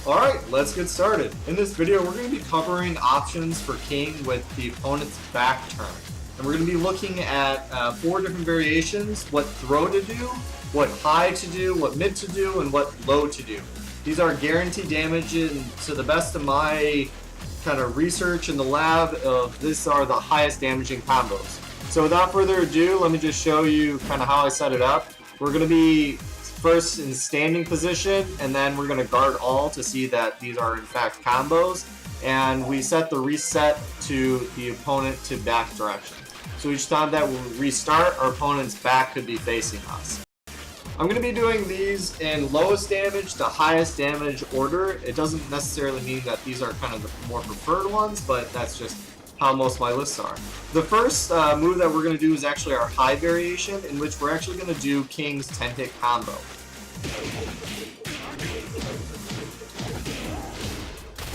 Alright, let's get started. In this video, we're going to be covering options for King with the opponent's back turn. And we're going to be looking at 4 different variations: what throw to do, what high to do, what mid to do, and what low to do. These are guaranteed damage, and to the best of my kind of research in the lab, these are the highest damaging combos. So without further ado, let me just show you kind of how I set it up. We're going to be first in standing position, and then we're going to guard all to see that these are in fact combos, and we set the reset to the opponent to back direction. So each time that we restart, our opponent's back could be facing us. I'm going to be doing these in lowest damage to highest damage order. It doesn't necessarily mean that these are kind of the more preferred ones, but that's just how most of my lists are. The first move that we're going to do is actually our high variation, in which we're actually going to do King's 10-hit combo.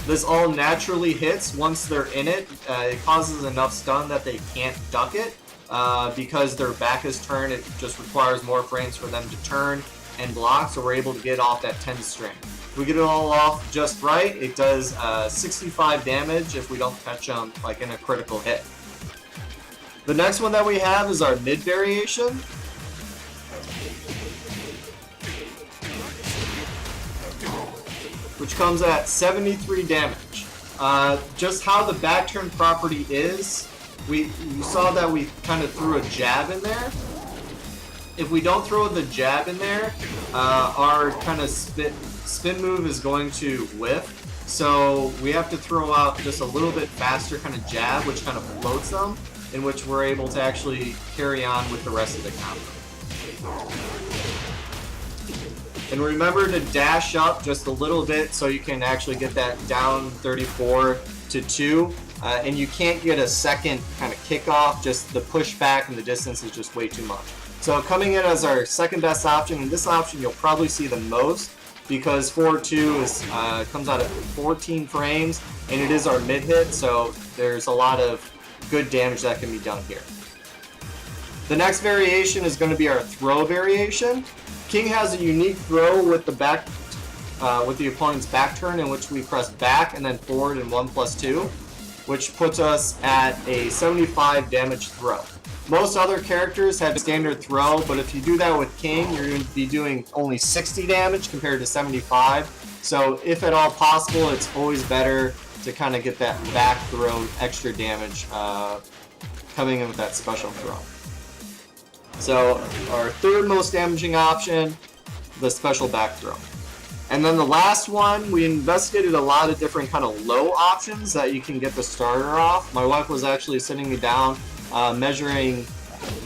This all naturally hits once they're in it. It causes enough stun that they can't duck it. Because their back is turned, it just requires more frames for them to turn and block, so we're able to get off that 10 string. If we get it all off just right, it does 65 damage if we don't catch them like in a critical hit. The next one that we have is our mid variation. Which comes at 73 damage. Just how the back turn property is, we saw that we kind of threw a jab in there. If we don't throw the jab in there, our kind of spin move is going to whiff. So we have to throw out just a little bit faster kind of jab, which kind of floats them, in which we're able to actually carry on with the rest of the combo. And remember to dash up just a little bit so you can actually get that down 34 to 2. And you can't get a second kind of kickoff, just the pushback and the distance is just way too much. So coming in as our second best option, and this option you'll probably see the most because 4-2 comes out at 14 frames, and it is our mid hit, so there's a lot of good damage that can be done here. The next variation is going to be our throw variation. King has a unique throw with the back, with the opponent's back turn, in which we press back and then forward in 1+2. Which puts us at a 75 damage throw. Most other characters have a standard throw, but if you do that with King, you're going to be doing only 60 damage compared to 75. So if at all possible, it's always better to kind of get that back throw extra damage coming in with that special throw. So our third most damaging option, the special back throw. And then the last one, we investigated a lot of different kind of low options that you can get the starter off. My wife was actually sitting me down, measuring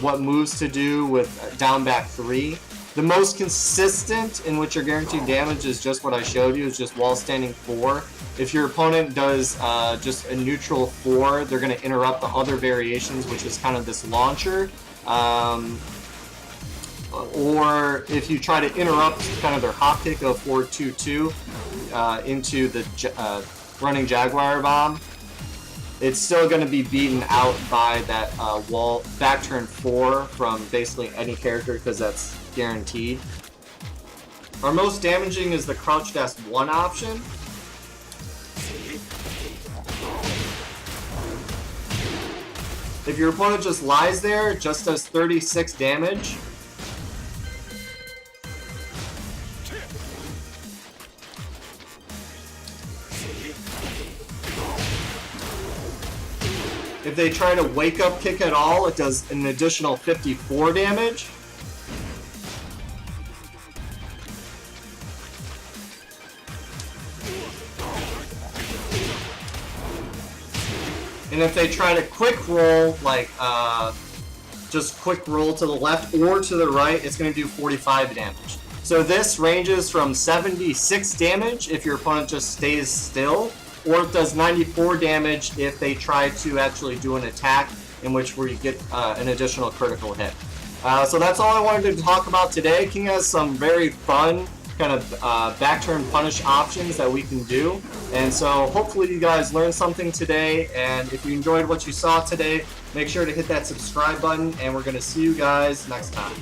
what moves to do with down back 3. The most consistent in which you're guaranteed damage is just what I showed you, is just wall standing 4. If your opponent does just a neutral 4, they're going to interrupt the other variations, which is kind of this launcher. Or if you try to interrupt kind of their hop kick of 4-2-2 into the running Jaguar bomb, it's still going to be beaten out by that wall back turn 4 from basically any character because that's guaranteed. Our most damaging is the crouch dash 1 option. If your opponent just lies there, it just does 36 damage. If they try to wake up kick at all, it does an additional 54 damage. And if they try to quick roll, like just quick roll to the left or to the right, it's going to do 45 damage. So this ranges from 76 damage if your opponent just stays still, or it does 94 damage if they try to actually do an attack, in which we get an additional critical hit. So that's all I wanted to talk about today. King has some very fun kind of back turn punish options that we can do, and so hopefully you guys learned something today, and if you enjoyed what you saw today, make sure to hit that subscribe button, and we're going to see you guys next time.